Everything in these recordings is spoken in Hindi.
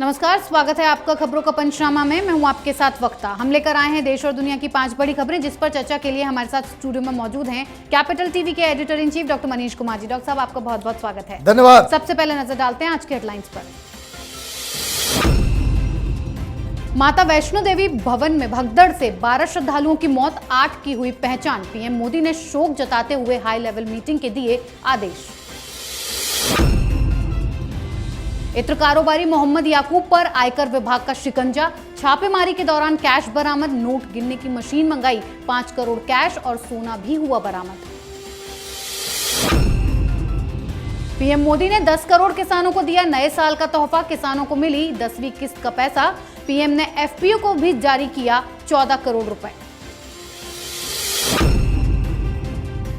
नमस्कार, स्वागत है आपका खबरों का पंचनामा में। मैं हूं आपके साथ वक्ता। हम लेकर आए हैं देश और दुनिया की 5 बड़ी खबरें, जिस पर चर्चा के लिए हमारे साथ स्टूडियो में मौजूद हैं कैपिटल टीवी के editor in chief doctor Manish Kumar ji. Doctor साहब, आपका बहुत बहुत स्वागत है। धन्यवाद। सबसे पहले नजर डालते हैं आज के हेडलाइंस पर। माता वैष्णो देवी भवन में भगदड़ से 12 श्रद्धालुओं की मौत, 8 की हुई पहचान। पीएम मोदी ने शोक जताते हुए हाई लेवल मीटिंग के दिए आदेश। इत्र कारोबारी मोहम्मद याकूब पर आयकर विभाग का शिकंजा, छापेमारी के दौरान कैश बरामद, नोट गिनने की मशीन मंगाई, 5 करोड़ कैश और सोना भी हुआ बरामद। पीएम मोदी ने 10 करोड़ किसानों को दिया नए साल का तोहफा, किसानों को मिली 10वीं किस्त का पैसा। पीएम ने एफपीओ को भी जारी किया 14 करोड़ रुपए।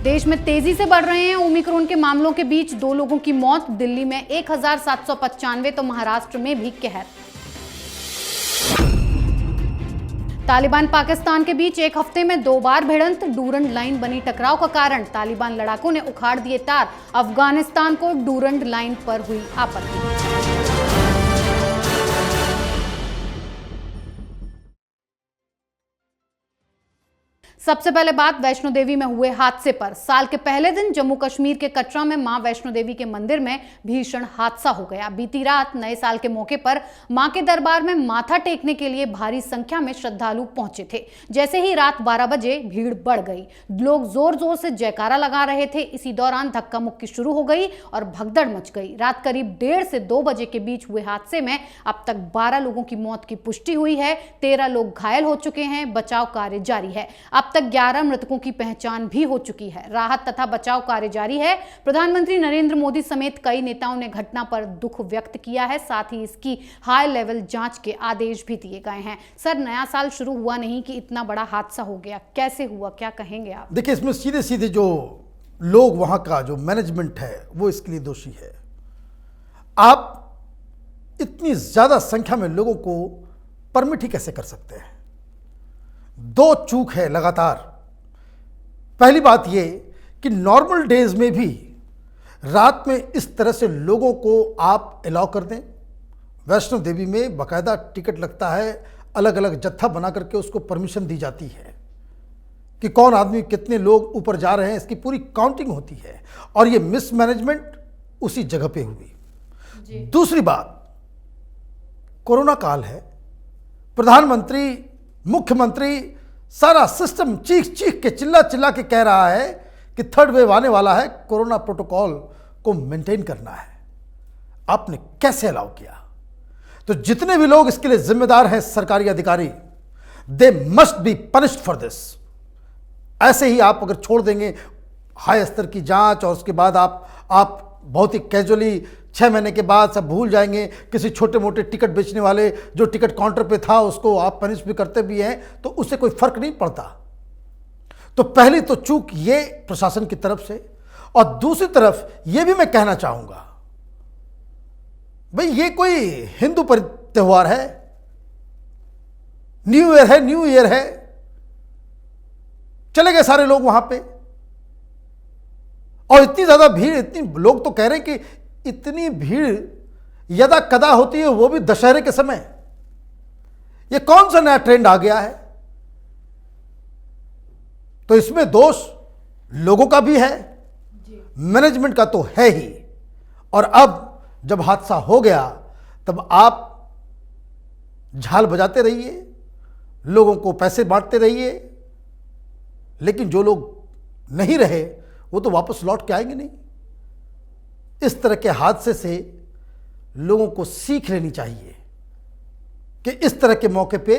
देश में तेजी से बढ़ रहे हैं ओमिक्रॉन के मामलों के बीच 2 लोगों की मौत, दिल्ली में 1795 तो महाराष्ट्र में भी कहर। तालिबान पाकिस्तान के बीच एक हफ्ते में 2 बार भिड़ंत, डूरंड लाइन बनी टकराव का कारण। तालिबान लड़ाकों ने उखाड़ दिए तार, अफगानिस्तान को डूरंड लाइन पर हुई आपत्ति। सबसे पहले बात वैष्णो देवी में हुए हादसे पर। साल के पहले दिन जम्मू कश्मीर के कटरा में मां वैष्णो देवी के मंदिर में भीषण हादसा हो गया। बीती रात नए साल के मौके पर मां के दरबार में माथा टेकने के लिए भारी संख्या में श्रद्धालु पहुंचे थे। जैसे ही रात 12 बजे भीड़ बढ़ गई, लोग जोर जोर से जयकारा लगा रहे थे। इसी दौरान धक्का मुक्की शुरू हो गई और भगदड़ मच गई। रात करीब 1:30 से 2 बजे के बीच हुए हादसे में अब तक 12 लोगों की मौत की पुष्टि हुई है, 13 लोग घायल हो चुके हैं। बचाव कार्य जारी है। अब तक 11 मृतकों की पहचान भी हो चुकी है। राहत तथा बचाव कार्य जारी है। प्रधानमंत्री नरेंद्र मोदी समेत कई नेताओं ने घटना पर दुख व्यक्त किया है। साथ ही इसकी हाई लेवल जांच के आदेश भी दिए गए हैं। सर, नया साल शुरू हुआ नहीं कि इतना बड़ा हादसा हो गया, कैसे हुआ, क्या कहेंगे आप? देखिए, इसमें सीधे सीधे जो लोग, वहां का जो मैनेजमेंट है, वो इसके लिए दोषी है। आप इतनी ज्यादा संख्या में लोगों को परमिट ही कैसे कर सकते हैं? 2 चूक है लगातार। पहली बात यह कि नॉर्मल डेज में भी रात में इस तरह से लोगों को आप अलाउ कर दें। वैष्णो देवी में बाकायदा टिकट लगता है, अलग अलग जत्था बना करके उसको परमिशन दी जाती है कि कौन आदमी, कितने लोग ऊपर जा रहे हैं, इसकी पूरी काउंटिंग होती है। और ये मिसमैनेजमेंट उसी जगह पे हुई। दूसरी बात, कोरोना काल है, प्रधानमंत्री, मुख्यमंत्री, सारा सिस्टम चीख चीख के, चिल्ला चिल्ला के कह रहा है कि 3rd वेव आने वाला है, कोरोना प्रोटोकॉल को मेंटेन करना है। आपने कैसे अलाउ किया? तो जितने भी लोग इसके लिए जिम्मेदार हैं, सरकारी अधिकारी, they must be punished for this. ऐसे ही आप अगर छोड़ देंगे हाई स्तर की जांच और उसके बाद आप बहुत ही कैजुअली 6 महीने के बाद सब भूल जाएंगे, किसी छोटे मोटे टिकट बेचने वाले जो टिकट काउंटर पे था उसको आप पनिश भी करते भी हैं, तो उससे कोई फर्क नहीं पड़ता। तो पहली तो चूक ये प्रशासन की तरफ से। और दूसरी तरफ ये भी मैं कहना चाहूंगा, भाई ये कोई हिंदू त्योहार है, न्यू ईयर है, चले गए सारे लोग वहां पे। और इतनी ज्यादा भीड़, इतनी लोग तो कह रहे हैं कि इतनी भीड़ यदा कदा होती है, वो भी दशहरे के समय। ये कौन सा नया ट्रेंड आ गया है? तो इसमें दोष लोगों का भी है, मैनेजमेंट का तो है ही। और अब जब हादसा हो गया, तब आप झाल बजाते रहिए, लोगों को पैसे बांटते रहिए, लेकिन जो लोग नहीं रहे वो तो वापस लौट के आएंगे नहीं। इस तरह के हादसे से लोगों को सीख लेनी चाहिए कि इस तरह के मौके पे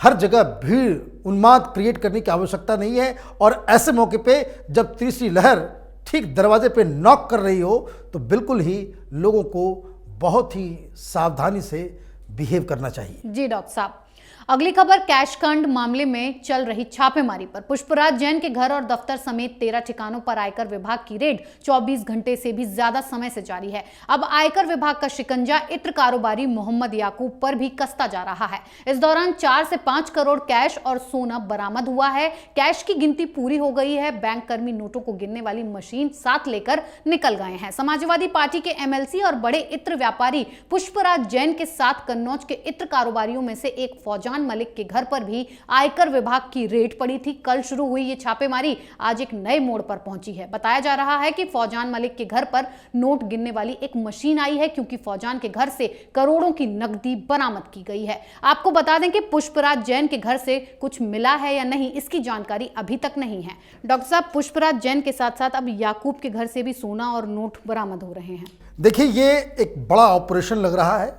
हर जगह भीड़, उन्माद क्रिएट करने की आवश्यकता नहीं है। और ऐसे मौके पे जब तीसरी लहर ठीक दरवाजे पे नॉक कर रही हो, तो बिल्कुल ही लोगों को बहुत ही सावधानी से बिहेव करना चाहिए। जी डॉक्टर साहब, अगली खबर कैश कांड मामले में चल रही छापेमारी पर। पुष्पराज जैन के घर और दफ्तर समेत 13 ठिकानों पर आयकर विभाग की रेड 24 घंटे से भी ज्यादा समय से जारी है। अब आयकर विभाग का शिकंजा इत्र कारोबारी मोहम्मद याकूब पर भी कसता जा रहा है। इस दौरान 4 से 5 करोड़ कैश और सोना बरामद हुआ है। कैश की गिनती पूरी हो गई है। बैंक कर्मी नोटों को गिनने वाली मशीन साथ लेकर निकल गए हैं। समाजवादी पार्टी के एमएलसी और बड़े इत्र व्यापारी पुष्पराज जैन के साथ कन्नौज के इत्र कारोबारियों में से एक फौजान मलिक के घर पर भी आयकर विभाग की रेड पड़ी थी। कल शुरू हुई ये छापेमारी आज एक नए मोड़ पर पहुंची है। बताया जा रहा है कि फौजान मलिक के घर पर नोट गिनने वाली एक मशीन आई है, क्योंकि फौजान के घर से करोड़ों की नकदी बरामद की गई है। आपको बता दें कि पुष्पराज जैन के घर से कुछ मिला है या नहीं, इसकी जानकारी अभी तक नहीं है। डॉक्टर साहब, पुष्पराज जैन के साथ साथ अब याकूब के घर से भी सोना और नोट बरामद हो रहे हैं। देखिए, ये एक बड़ा ऑपरेशन लग रहा है।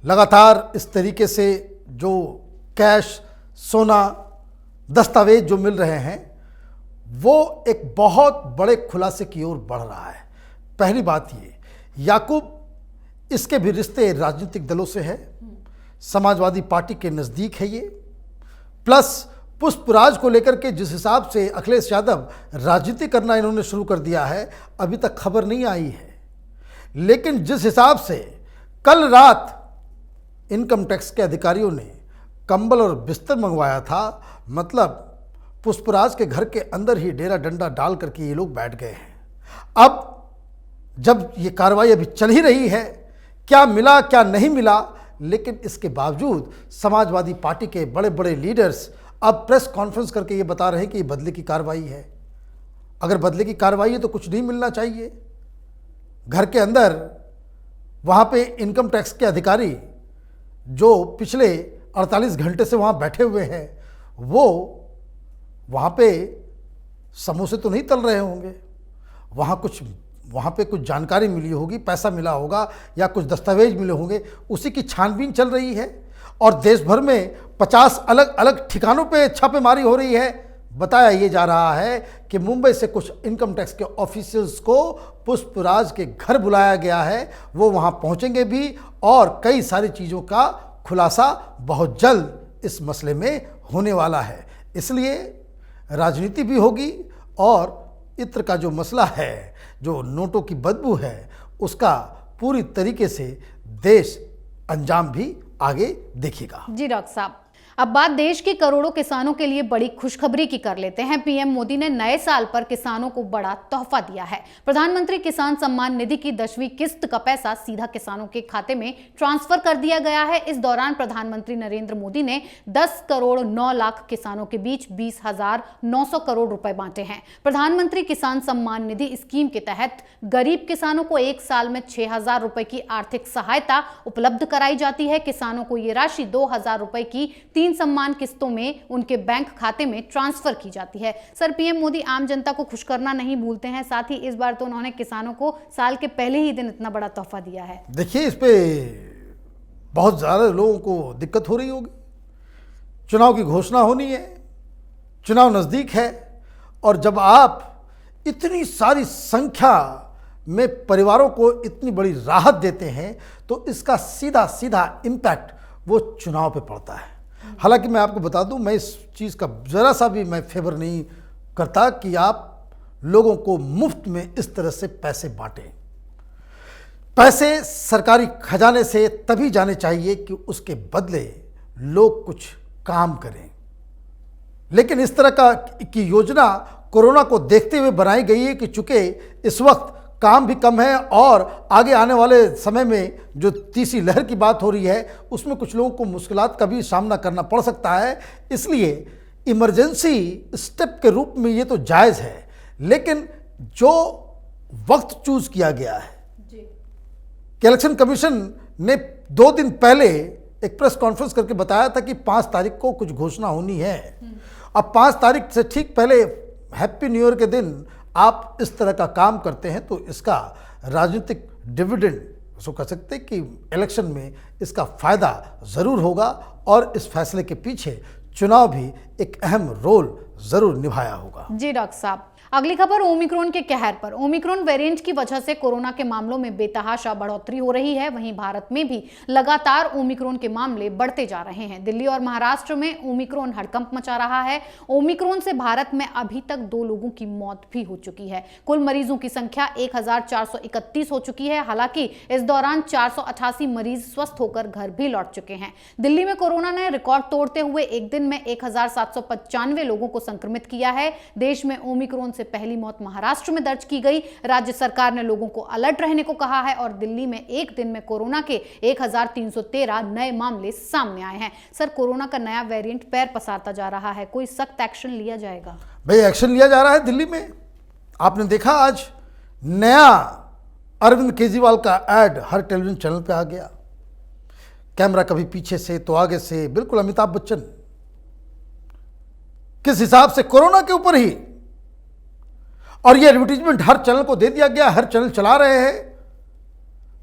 लगातार इस तरीके से जो कैश, सोना, दस्तावेज जो मिल रहे हैं, वो एक बहुत बड़े खुलासे की ओर बढ़ रहा है। पहली बात ये, याकूब, इसके भी रिश्ते राजनीतिक दलों से है, समाजवादी पार्टी के नज़दीक है ये। प्लस पुष्पराज को लेकर के जिस हिसाब से अखिलेश यादव राजनीति करना इन्होंने शुरू कर दिया है, अभी तक खबर नहीं आई है। लेकिन जिस हिसाब से कल रात इनकम टैक्स के अधिकारियों ने कंबल और बिस्तर मंगवाया था, मतलब पुष्पराज के घर के अंदर ही डेरा डंडा डाल करके ये लोग बैठ गए हैं। अब जब ये कार्रवाई अभी चल ही रही है, क्या मिला क्या नहीं मिला, लेकिन इसके बावजूद समाजवादी पार्टी के बड़े बड़े लीडर्स अब प्रेस कॉन्फ्रेंस करके ये बता रहे हैं कि ये बदले की कार्रवाई है। अगर बदले की कार्रवाई है तो कुछ नहीं मिलना चाहिए। घर के अंदर वहाँ पे इनकम टैक्स के अधिकारी जो पिछले 48 घंटे से वहाँ बैठे हुए हैं, वो वहाँ पे समोसे तो नहीं तल रहे होंगे। वहाँ पे कुछ जानकारी मिली होगी, पैसा मिला होगा या कुछ दस्तावेज मिले होंगे, उसी की छानबीन चल रही है। और देश भर में 50 अलग अलग ठिकानों पे छापेमारी हो रही है। बताया ये जा रहा है कि मुंबई से कुछ इनकम टैक्स के ऑफिसर्स को पुष्पराज के घर बुलाया गया है। वो वहाँ पहुँचेंगे भी और कई सारी चीज़ों का खुलासा बहुत जल्द इस मसले में होने वाला है। इसलिए राजनीति भी होगी और इत्र का जो मसला है, जो नोटों की बदबू है, उसका पूरी तरीके से देश अंजाम भी आगे देखेगा। जी डॉक्टर साहब, अब बात देश के करोड़ों किसानों के लिए बड़ी खुशखबरी की कर लेते हैं। पीएम मोदी ने नए साल पर किसानों को बड़ा तोहफा दिया है। प्रधानमंत्री किसान सम्मान निधि की 10वीं किस्त का पैसा सीधा किसानों के खाते में ट्रांसफर कर दिया गया है। इस दौरान प्रधानमंत्री नरेंद्र मोदी ने 10 करोड़ 9 लाख किसानों के बीच 20,900 करोड़ रुपए बांटे हैं। प्रधानमंत्री किसान सम्मान निधि स्कीम के तहत गरीब किसानों को एक साल में 6,000 रुपए की आर्थिक सहायता उपलब्ध कराई जाती है। किसानों को ये राशि 2,000 रुपए की 3 सम्मान किस्तों में उनके बैंक खाते में ट्रांसफर की जाती है। सर, पीएम मोदी आम जनता को खुश करना नहीं भूलते हैं। साथ ही इस बार तो उन्होंने किसानों को साल के पहले ही दिन इतना बड़ा तोहफा दिया है। देखिए, इस पे बहुत ज़्यादा लोगों को दिक्कत हो रही होगी। चुनाव की घोषणा होनी है, चुनाव नज़दीक है, और जब आप इतनी सारी संख्या में परिवारों को इतनी बड़ी राहत देते हैं तो इसका सीधा सीधा इम्पैक्ट वो चुनाव पे पड़ता है। हालांकि मैं आपको बता दूं, मैं इस चीज़ का ज़रा सा भी मैं फेवर नहीं करता कि आप लोगों को मुफ्त में इस तरह से पैसे बांटें। पैसे सरकारी खजाने से तभी जाने चाहिए कि उसके बदले लोग कुछ काम करें। लेकिन इस तरह की योजना कोरोना को देखते हुए बनाई गई है कि चूंकि इस वक्त काम भी कम है और आगे आने वाले समय में जो तीसरी लहर की बात हो रही है, उसमें कुछ लोगों को मुश्किलात का भी सामना करना पड़ सकता है। इसलिए इमरजेंसी स्टेप के रूप में ये तो जायज़ है, लेकिन जो वक्त चूज किया गया है कि इलेक्शन कमीशन ने 2 दिन पहले एक प्रेस कॉन्फ्रेंस करके बताया था कि 5 तारीख को कुछ घोषणा होनी है। अब 5 तारीख से ठीक पहले हैप्पी न्यू ईयर के दिन आप इस तरह का काम करते हैं तो इसका राजनीतिक डिविडेंड उसको कह सकते हैं कि इलेक्शन में इसका फ़ायदा ज़रूर होगा और इस फैसले के पीछे चुनाव भी एक अहम रोल ज़रूर निभाया होगा। जी डॉक्टर साहब, अगली खबर ओमिक्रॉन के कहर पर। ओमिक्रॉन वेरिएंट की वजह से कोरोना के मामलों में बेतहाशा बढ़ोतरी हो रही है। वहीं भारत में भी लगातार ओमिक्रॉन के मामले बढ़ते जा रहे हैं। दिल्ली और महाराष्ट्र में ओमिक्रॉन हड़कंप मचा रहा है। ओमिक्रॉन से भारत में अभी तक 2 लोगों की मौत भी हो चुकी है। कुल मरीजों की संख्या 1431 हो चुकी है। हालांकि इस दौरान 488 मरीज स्वस्थ होकर घर भी लौट चुके हैं। दिल्ली में कोरोना ने रिकॉर्ड तोड़ते हुए एक दिन में 1795 लोगों को संक्रमित किया है। देश में ओमिक्रॉन से पहली मौत महाराष्ट्र में दर्ज की गई। राज्य सरकार ने लोगों को अलर्ट रहने को कहा है और दिल्ली में एक दिन में कोरोना के 1313 नए मामले सामने आए हैं। सर, कोरोना का नया वेरिएंट पैर पसारता जा रहा है, कोई सख्त एक्शन लिया जाएगा? भाई, एक्शन लिया जा रहा है दिल्ली में। आपने देखा आज नया अरविंद केजरीवाल का एड हर टेलीविजन चैनल पे आ गया। कैमरा कभी पीछे से तो आगे से, बिल्कुल अमिताभ बच्चन। किस हिसाब से कोरोना के ऊपर ही, और ये एडवर्टीजमेंट हर चैनल को दे दिया गया। हर चैनल चला रहे हैं,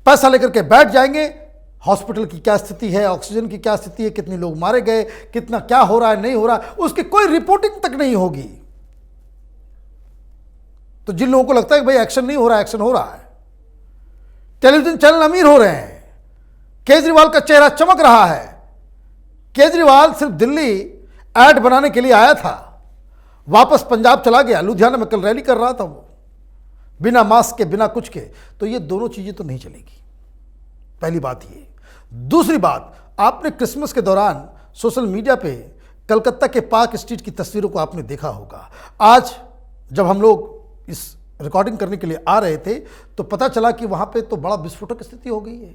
पैसा लेकर के बैठ जाएंगे। हॉस्पिटल की क्या स्थिति है, ऑक्सीजन की क्या स्थिति है, कितने लोग मारे गए, कितना क्या हो रहा है, नहीं हो रहा, उसकी कोई रिपोर्टिंग तक नहीं होगी। तो जिन लोगों को लगता है कि भाई एक्शन नहीं हो रहा है, एक्शन हो रहा है। टेलीविजन चैनल अमीर हो रहे हैं। केजरीवाल का चेहरा चमक रहा है। केजरीवाल सिर्फ दिल्ली ऐड बनाने के लिए आया था, वापस पंजाब चला गया। लुधियाना में कल रैली कर रहा था वो, बिना मास्क के, बिना कुछ के। तो ये दोनों चीजें तो नहीं चलेगी, पहली बात ये। दूसरी बात, आपने क्रिसमस के दौरान सोशल मीडिया पे कलकत्ता के पार्क स्ट्रीट की तस्वीरों को आपने देखा होगा। आज जब हम लोग इस रिकॉर्डिंग करने के लिए आ रहे थे तो पता चला कि वहां पे तो बड़ा विस्फोटक स्थिति हो गई है।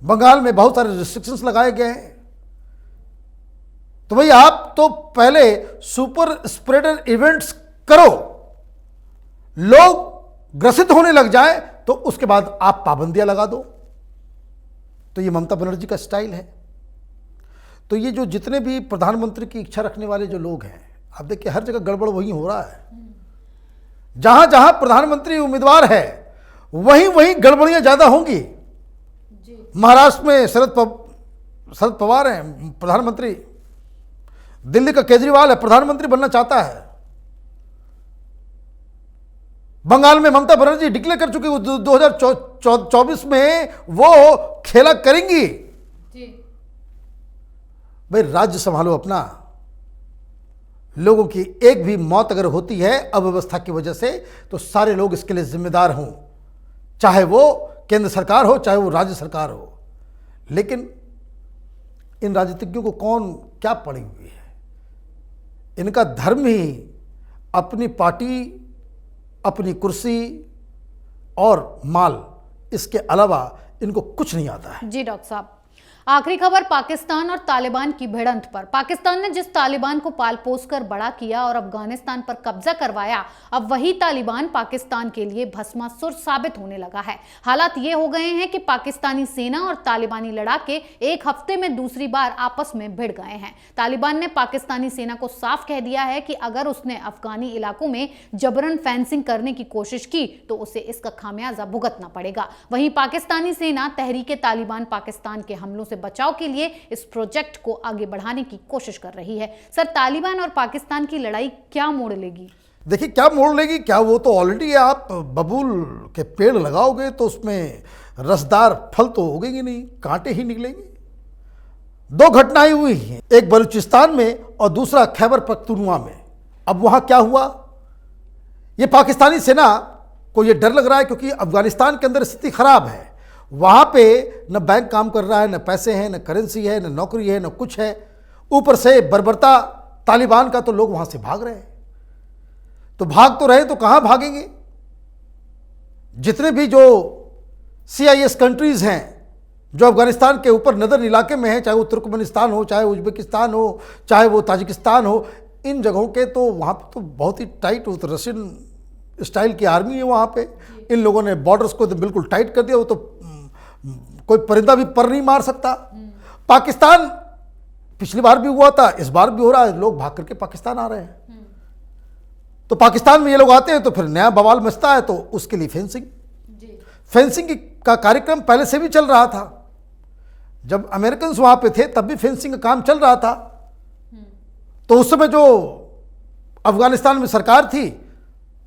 बंगाल में बहुत सारे रिस्ट्रिक्शंस लगाए गए हैं। तो भाई, आप तो पहले सुपर स्प्रेडर इवेंट्स करो, लोग ग्रसित होने लग जाए, तो उसके बाद आप पाबंदियां लगा दो। तो ये ममता बनर्जी का स्टाइल है। तो ये जो जितने भी प्रधानमंत्री की इच्छा रखने वाले जो लोग हैं, आप देखिए हर जगह गड़बड़ वही हो रहा है। जहां जहां प्रधानमंत्री उम्मीदवार है वहीं वहीं गड़बड़ियां ज्यादा होंगी। महाराष्ट्र में शरद पवार हैं प्रधानमंत्री, दिल्ली का केजरीवाल है, प्रधानमंत्री बनना चाहता है। बंगाल में ममता बनर्जी डिक्लेयर कर चुकी, 2024 में वो खेला करेंगी। भाई, राज्य संभालो अपना। लोगों की एक भी मौत अगर होती है अव्यवस्था की वजह से, तो सारे लोग इसके लिए जिम्मेदार हों, चाहे वो केंद्र सरकार हो, चाहे वो राज्य सरकार हो। लेकिन इन राजनीतिज्ञों को कौन क्या पड़ी हुई है? इनका धर्म ही अपनी पार्टी, अपनी कुर्सी और माल, इसके अलावा इनको कुछ नहीं आता है। जी डॉक्टर साहब, आखिरी खबर पाकिस्तान और तालिबान की भिड़ंत पर। पाकिस्तान ने जिस तालिबान को पाल पोस कर बड़ा किया और अफगानिस्तान पर कब्जा करवाया, अब वही तालिबान पाकिस्तान के लिए भस्मासुर साबित होने लगा है। हालात ये हो गए हैं कि पाकिस्तानी सेना और तालिबानी लड़ाके एक हफ्ते में दूसरी बार आपस में भिड़ गए हैं। तालिबान ने पाकिस्तानी सेना को साफ कह दिया है कि अगर उसने अफगानी इलाकों में जबरन फेंसिंग करने की कोशिश की तो उसे इसका खामियाजा भुगतना पड़ेगा। वहीं पाकिस्तानी सेना तहरीके तालिबान पाकिस्तान के हमलों से बचाव के लिए इस प्रोजेक्ट को आगे बढ़ाने की कोशिश कर रही है। सर, तालिबान और पाकिस्तान की लड़ाई क्या मोड़ लेगी? देखिए, क्या मोड़ लेगी, क्या वो तो ऑलरेडी, आप बबूल के पेड़ लगाओगे तो उसमें रसदार फल तो उगेंगे नहीं, कांटे ही निकलेंगे। 2 घटनाएं हुई हैं, एक बलूचिस्तान में और दूसरा खैबर पख्तूनख्वा में। अब वहां क्या हुआ, ये पाकिस्तानी सेना को ये डर लग रहा है क्योंकि अफगानिस्तान के अंदर स्थिति खराब है। वहाँ पे न बैंक काम कर रहा है, न पैसे हैं, न करेंसी है, न नौकरी है, न कुछ है। ऊपर से बर्बरता तालिबान का, तो लोग वहाँ से भाग रहे हैं। तो भाग तो रहे, तो कहाँ भागेंगे? जितने भी जो CIS कंट्रीज़ हैं जो अफगानिस्तान के ऊपर नदर इलाके में हैं, चाहे वो तुर्कमेनिस्तान हो, चाहे उज्बेकिस्तान हो, चाहे वो ताजिकिस्तान हो, इन जगहों के तो वहाँ पर तो बहुत ही टाइट, वो तो रशियन स्टाइल की आर्मी है वहाँ पे। इन लोगों ने बॉर्डर्स को तो बिल्कुल टाइट कर दिया, वो तो कोई परिंदा भी पर नहीं मार सकता। पाकिस्तान पिछली बार भी हुआ था, इस बार भी हो रहा है, लोग भाग करके पाकिस्तान आ रहे हैं। तो पाकिस्तान में ये लोग आते हैं तो फिर नया बवाल मचता है, तो उसके लिए फेंसिंग का कार्यक्रम पहले से भी चल रहा था। जब अमेरिकन वहां पे थे तब भी फेंसिंग का काम चल रहा था। तो उस समय जो अफगानिस्तान में सरकार थी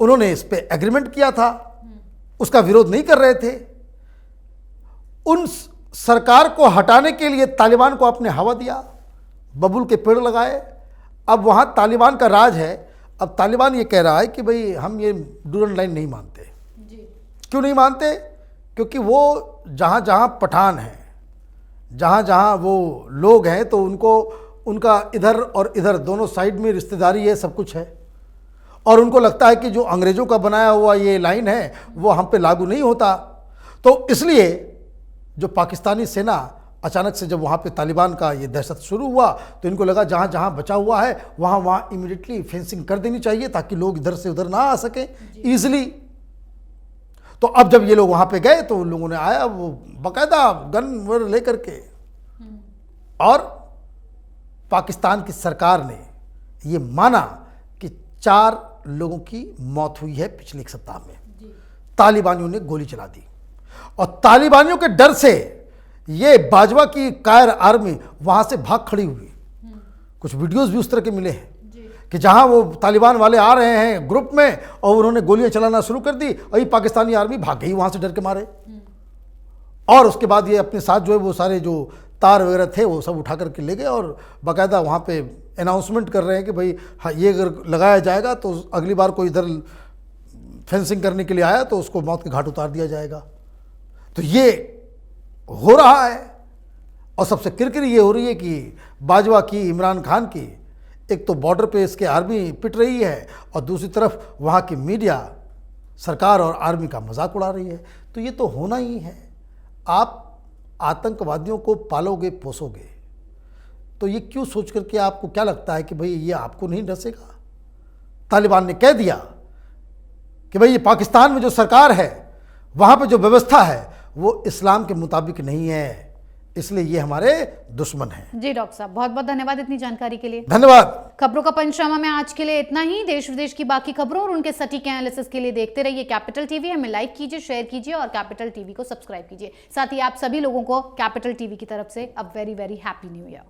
उन्होंने इस पे एग्रीमेंट किया था, उसका विरोध नहीं कर रहे थे। उन सरकार को हटाने के लिए तालिबान को आपने हवा दिया, बबुल के पेड़ लगाए। अब वहाँ तालिबान का राज है। अब तालिबान ये कह रहा है कि भाई हम ये डूरन लाइन नहीं मानते। क्यों नहीं मानते? क्योंकि वो जहाँ जहाँ पठान हैं, जहाँ जहाँ वो लोग हैं, तो उनको उनका इधर और इधर दोनों साइड में रिश्तेदारी है, सब कुछ है। और उनको लगता है कि जो अंग्रेज़ों का बनाया हुआ ये लाइन है वो हम पे लागू नहीं होता। तो इसलिए जो पाकिस्तानी सेना अचानक से जब वहाँ पे तालिबान का ये दहशत शुरू हुआ, तो इनको लगा जहाँ जहाँ बचा हुआ है वहाँ इमीडिएटली फेंसिंग कर देनी चाहिए, ताकि लोग इधर से उधर ना आ सकें ईजिली। तो अब जब ये लोग वहाँ पे गए तो उन लोगों ने आया वो बाकायदा गन वर लेकर के, और पाकिस्तान की सरकार ने ये माना कि 4 लोगों की मौत हुई है पिछले 1 सप्ताह में। तालिबानियों ने गोली चला दी, और तालिबानियों के डर से ये बाजवा की कायर आर्मी वहाँ से भाग खड़ी हुई। कुछ वीडियोस भी उस तरह के मिले हैं कि जहाँ वो तालिबान वाले आ रहे हैं ग्रुप में और उन्होंने गोलियां चलाना शुरू कर दी, और ये पाकिस्तानी आर्मी भाग गई वहाँ से डर के मारे। और उसके बाद ये अपने साथ जो है वो सारे जो तार वगैरह थे वो सब उठा करके ले गए, और बाकायदा वहाँ पे अनाउंसमेंट कर रहे हैं कि भाई हाँ, ये अगर लगाया जाएगा तो अगली बार कोई इधर फेंसिंग करने के लिए आया तो उसको मौत के घाट उतार दिया जाएगा। तो ये हो रहा है। और सबसे किरकिरी ये हो रही है कि बाजवा की, इमरान खान की, एक तो बॉर्डर पे इसके आर्मी पिट रही है, और दूसरी तरफ वहाँ की मीडिया सरकार और आर्मी का मजाक उड़ा रही है। तो ये तो होना ही है। आप आतंकवादियों को पालोगे पोसोगे तो ये क्यों सोच करके आपको क्या लगता है कि भाई ये आपको नहीं डसेगा? तालिबान ने कह दिया कि भाई ये पाकिस्तान में जो सरकार है, वहाँ पे जो व्यवस्था है वो इस्लाम के मुताबिक नहीं है, इसलिए ये हमारे दुश्मन हैं। जी डॉक्टर साहब, बहुत बहुत धन्यवाद इतनी जानकारी के लिए। धन्यवाद। खबरों का पंचनामा में आज के लिए इतना ही। देश विदेश की बाकी खबरों और उनके सटीक एनालिसिस के लिए देखते रहिए कैपिटल टीवी। हमें लाइक कीजिए, शेयर कीजिए और कैपिटल टीवी को सब्सक्राइब कीजिए। साथ ही आप सभी लोगों को कैपिटल टीवी की तरफ से a very very happy new year.